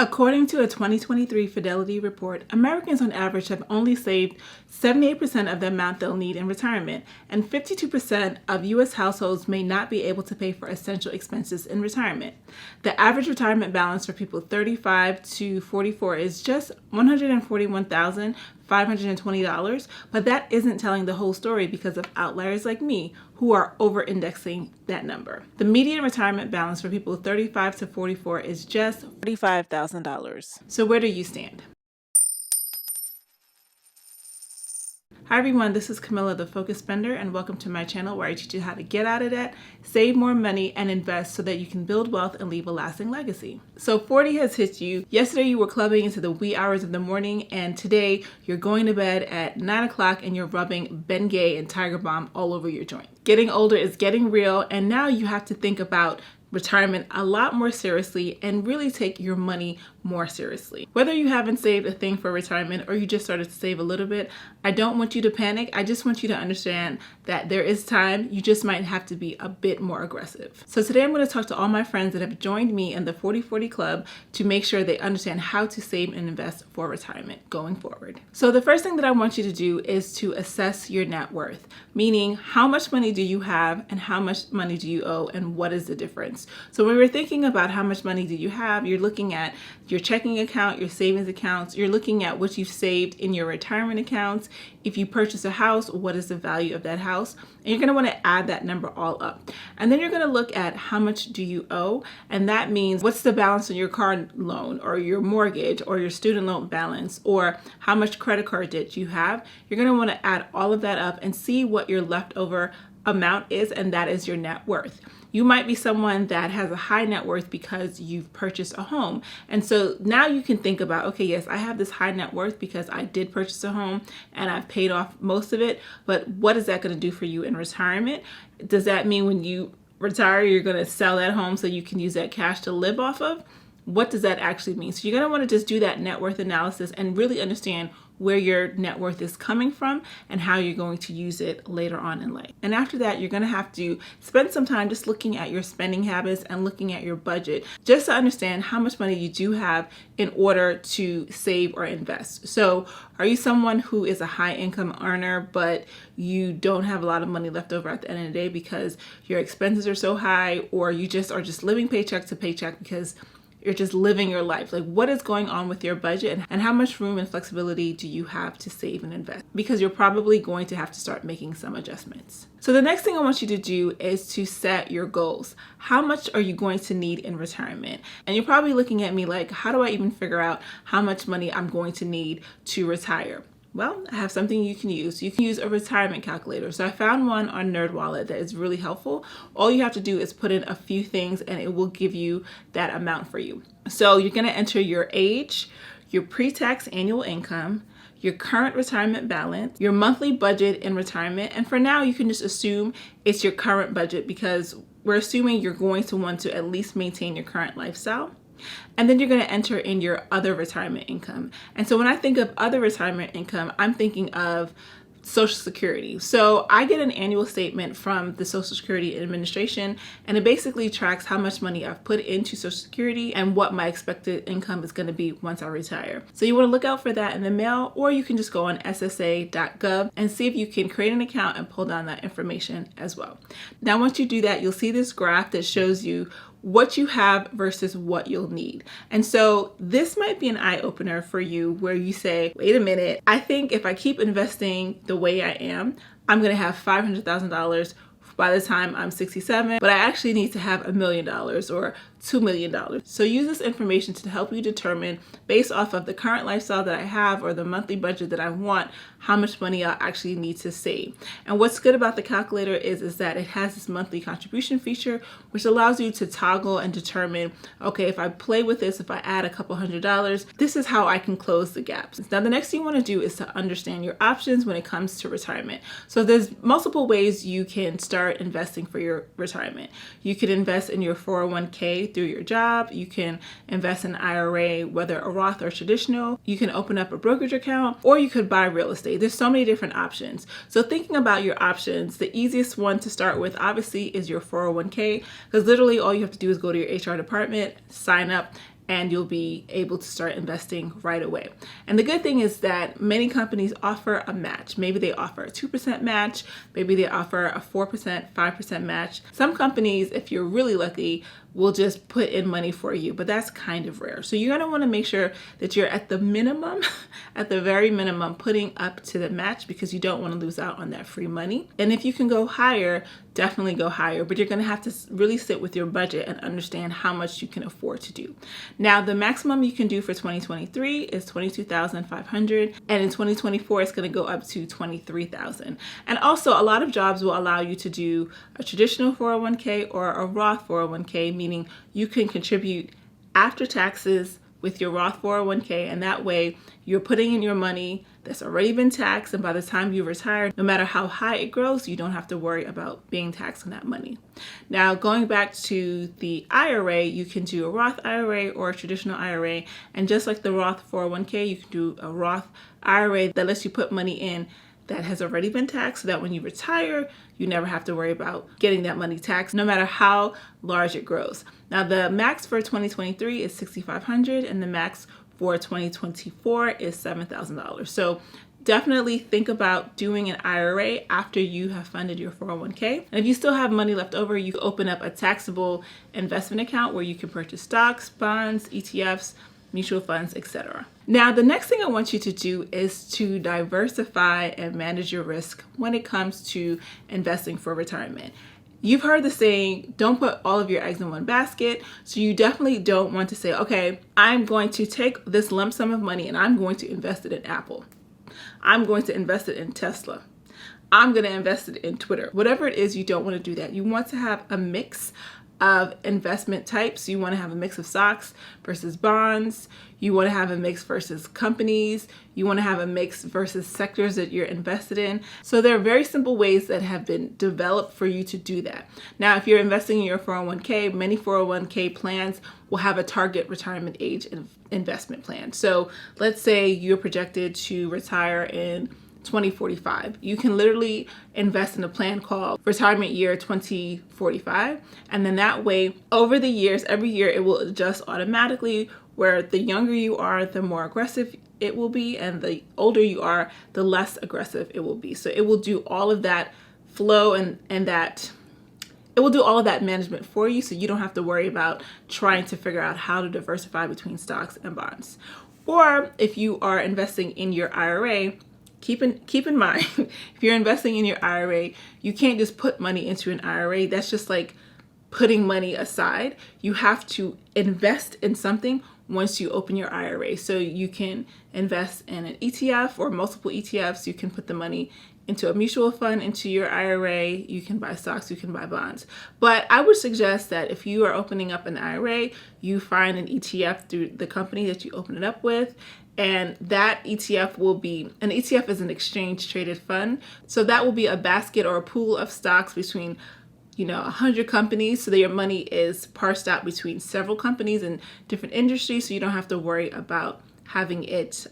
According to a 2023 Fidelity report, Americans on average have only saved 78% of the amount they'll need in retirement, and 52% of U.S. households may not be able to pay for essential expenses in retirement. The average retirement balance for people 35 to 44 is just $141,520, but that isn't telling the whole story because of outliers like me who are over-indexing that number. The median retirement balance for people 35 to 44 is just $45,000. So where do you stand? Hi everyone, this is Camilla the Focus Spender, and welcome to my channel where I teach you how to get out of debt, save more money, and invest so that you can build wealth and leave a lasting legacy. So 40 has hit you. Yesterday you were clubbing into the wee hours of the morning, and today you're going to bed at 9 o'clock and you're rubbing Bengay and Tiger Balm all over your joint. Getting older is getting real, and now you have to think about retirement a lot more seriously and really take your money more seriously. Whether you haven't saved a thing for retirement or you just started to save a little bit, I don't want you to panic. I just want you to understand that there is time. You just might have to be a bit more aggressive. So today I'm going to talk to all my friends that have joined me in the 40/40 Club to make sure they understand how to save and invest for retirement going forward. So the first thing that I want you to do is to assess your net worth, meaning how much money do you have and how much money do you owe and what is the difference? So when we're thinking about how much money do you have, you're looking at your checking account, your savings accounts, you're looking at what you've saved in your retirement accounts. If you purchase a house, what is the value of that house? And you're going to want to add that number all up. And then you're going to look at how much do you owe? And that means what's the balance on your car loan or your mortgage or your student loan balance or how much credit card debt you have. You're going to want to add all of that up and see what your leftover amount is, and that is your net worth. You might be someone that has a high net worth because you've purchased a home. And so now you can think about, okay, yes, I have this high net worth because I did purchase a home and I've paid off most of it. But what is that going to do for you in retirement? Does that mean when you retire, you're going to sell that home so you can use that cash to live off of? What does that actually mean? So you're going to want to just do that net worth analysis and really understand where your net worth is coming from and how you're going to use it later on in life. And after that, you're going to have to spend some time just looking at your spending habits and looking at your budget just to understand how much money you do have in order to save or invest. So are you someone who is a high income earner, but you don't have a lot of money left over at the end of the day because your expenses are so high, or you just are just living paycheck to paycheck because you're just living your life? Like, what is going on with your budget and how much room and flexibility do you have to save and invest? Because you're probably going to have to start making some adjustments. So the next thing I want you to do is to set your goals. How much are you going to need in retirement? And you're probably looking at me like, how do I even figure out how much money I'm going to need to retire? Well, I have something you can use. You can use a retirement calculator. So I found one on NerdWallet that is really helpful. All you have to do is put in a few things and it will give you that amount for you. So you're going to enter your age, your pre-tax annual income, your current retirement balance, your monthly budget in retirement. And for now, you can just assume it's your current budget because we're assuming you're going to want to at least maintain your current lifestyle. And then you're going to enter in your other retirement income. And so when I think of other retirement income, I'm thinking of Social Security. So I get an annual statement from the Social Security Administration, and it basically tracks how much money I've put into Social Security and what my expected income is going to be once I retire. So you want to look out for that in the mail, or you can just go on ssa.gov and see if you can create an account and pull down that information as well. Now, once you do that, you'll see this graph that shows you what you have versus what you'll need. And so this might be an eye-opener for you where you say, wait a minute, I think if I keep investing the way I am, I'm going to have $500,000 by the time I'm 67, but I actually need to have $1 million or $2 million. So use this information to help you determine, based off of the current lifestyle that I have or the monthly budget that I want, how much money I actually need to save. And what's good about the calculator is that it has this monthly contribution feature, which allows you to toggle and determine, okay, if I play with this, if I add a couple $100, this is how I can close the gaps. Now, the next thing you want to do is to understand your options when it comes to retirement. So there's multiple ways you can start investing for your retirement. You could invest in your 401k through your job. You can invest in an IRA, whether a Roth or traditional. You can open up a brokerage account, or you could buy real estate. There's so many different options. So thinking about your options, the easiest one to start with obviously is your 401k, because literally all you have to do is go to your HR department, sign up, and you'll be able to start investing right away. And the good thing is that many companies offer a match. Maybe they offer a 2% match, maybe they offer a 4%, 5% match. Some companies, if you're really lucky, will just put in money for you, but that's kind of rare. So you're gonna wanna make sure that you're at the minimum, at the very minimum, putting up to the match, because you don't wanna lose out on that free money. And if you can go higher, definitely go higher, but you're gonna have to really sit with your budget and understand how much you can afford to do. Now, the maximum you can do for 2023 is $22,500, and in 2024, it's gonna go up to $23,000. And also, a lot of jobs will allow you to do a traditional 401k or a Roth 401k, meaning you can contribute after taxes with your Roth 401k, and that way you're putting in your money that's already been taxed, and by the time you retire, no matter how high it grows, you don't have to worry about being taxed on that money. Now, going back to the IRA, you can do a Roth IRA or a traditional IRA, and just like the Roth 401k, you can do a Roth IRA that lets you put money in that has already been taxed, so that when you retire, you never have to worry about getting that money taxed, no matter how large it grows. Now, the max for 2023 is $6,500, and the max for 2024 is $7,000. So definitely think about doing an IRA after you have funded your 401k. And if you still have money left over, you can open up a taxable investment account where you can purchase stocks, bonds, ETFs, mutual funds, etc. Now, the next thing I want you to do is to diversify and manage your risk when it comes to investing for retirement. You've heard the saying, don't put all of your eggs in one basket. So you definitely don't want to say, okay, I'm going to take this lump sum of money and I'm going to invest it in Apple. I'm going to invest it in Tesla. I'm going to invest it in Twitter. Whatever it is, you don't want to do that. You want to have a mix of investment types. You want to have a mix of stocks versus bonds. You want to have a mix versus companies. You want to have a mix versus sectors that you're invested in. So there are very simple ways that have been developed for you to do that. Now, if you're investing in your 401k, many 401k plans will have a target retirement age investment plan. So let's say you're projected to retire in 2045. You can literally invest in a plan called retirement year 2045. And then that way, over the years, every year it will adjust automatically, where the younger you are, the more aggressive it will be. And the older you are, the less aggressive it will be. So it will do all of that flow and that it will do all of that management for you. So you don't have to worry about trying to figure out how to diversify between stocks and bonds. Or if you are investing in your IRA, keep in mind, if you're investing in your IRA, you can't just put money into an IRA. That's just like putting money aside. You have to invest in something once you open your IRA. So you can invest in an ETF or multiple ETFs. You can put the money into a mutual fund, into your IRA. You can buy stocks, you can buy bonds. But I would suggest that if you are opening up an IRA, you find an ETF through the company that you open it up with. And that ETF will be, an ETF is an exchange traded fund. So that will be a basket or a pool of stocks between 100 companies, so that your money is parsed out between several companies in different industries, so you don't have to worry about having it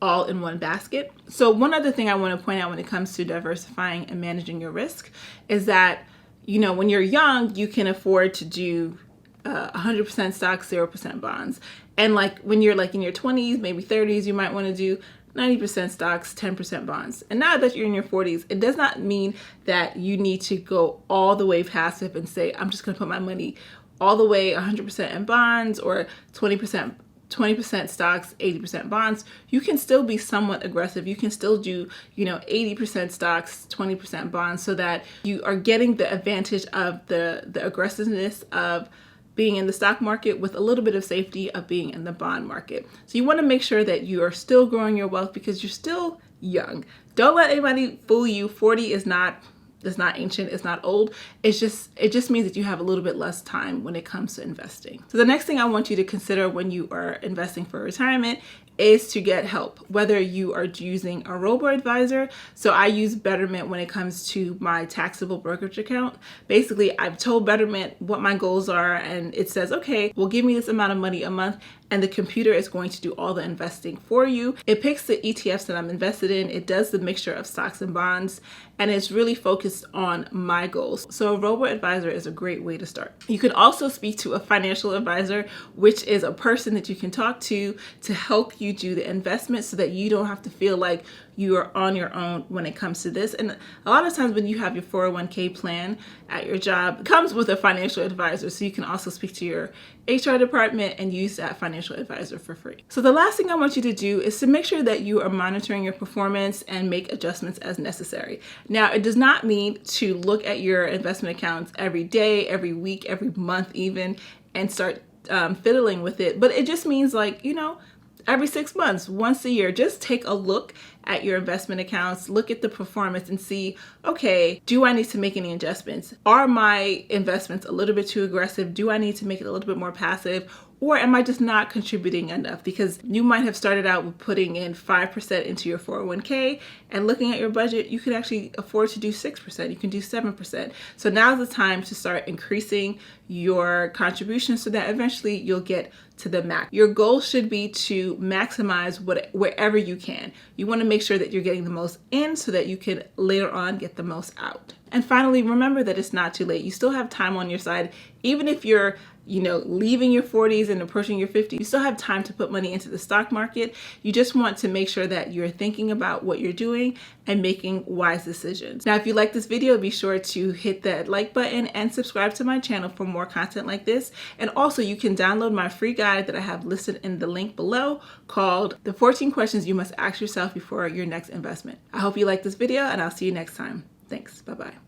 all in one basket. So one other thing I want to point out when it comes to diversifying and managing your risk is that, when you're young, you can afford to do 100% stocks, 0% bonds. And like when you're like in your 20s, maybe 30s, you might want to do 90% stocks, 10% bonds. And now that you're in your 40s, it does not mean that you need to go all the way passive and say, I'm just going to put my money all the way 100% in bonds or 20% stocks, 80% bonds. You can still be somewhat aggressive. You can still do, 80% stocks, 20% bonds, so that you are getting the advantage of the aggressiveness of being in the stock market with a little bit of safety of being in the bond market. So you want to make sure that you are still growing your wealth because you're still young. Don't let anybody fool you. 40 is not ancient, it's not old. It just means that you have a little bit less time when it comes to investing. So the next thing I want you to consider when you are investing for retirement is to get help, whether you are using a robo-advisor. So I use Betterment when it comes to my taxable brokerage account. Basically, I've told Betterment what my goals are, and it says, okay, well, give me this amount of money a month, and the computer is going to do all the investing for you. It picks the ETFs that I'm invested in. It does the mixture of stocks and bonds, and it's really focused on my goals. So a robo-advisor is a great way to start. You can also speak to a financial advisor, which is a person that you can talk to help you do the investment so that you don't have to feel like you are on your own when it comes to this. And a lot of times when you have your 401k plan at your job, it comes with a financial advisor. So you can also speak to your HR department and use that financial advisor for free. So the last thing I want you to do is to make sure that you are monitoring your performance and make adjustments as necessary. Now, it does not mean to look at your investment accounts every day, every week, every month even, and start fiddling with it. But it just means like, every 6 months, once a year, just take a look at your investment accounts, look at the performance and see, okay, do I need to make any adjustments? Are my investments a little bit too aggressive? Do I need to make it a little bit more passive? Or am I just not contributing enough? Because you might have started out with putting in 5% into your 401k, and looking at your budget, you could actually afford to do 6%. You can do 7%. So now's the time to start increasing your contributions so that eventually you'll get to the max. Your goal should be to maximize wherever you can. You want to make sure that you're getting the most in so that you can later on get the most out. And finally, remember that it's not too late. You still have time on your side. Even if you're leaving your 40s and approaching your 50s, you still have time to put money into the stock market. You just want to make sure that you're thinking about what you're doing and making wise decisions. Now, if you like this video, be sure to hit that like button and subscribe to my channel for more content like this. And also, you can download my free guide that I have listed in the link below called The 14 Questions You Must Ask Yourself Before Your Next Investment. I hope you like this video, and I'll see you next time. Thanks. Bye-bye.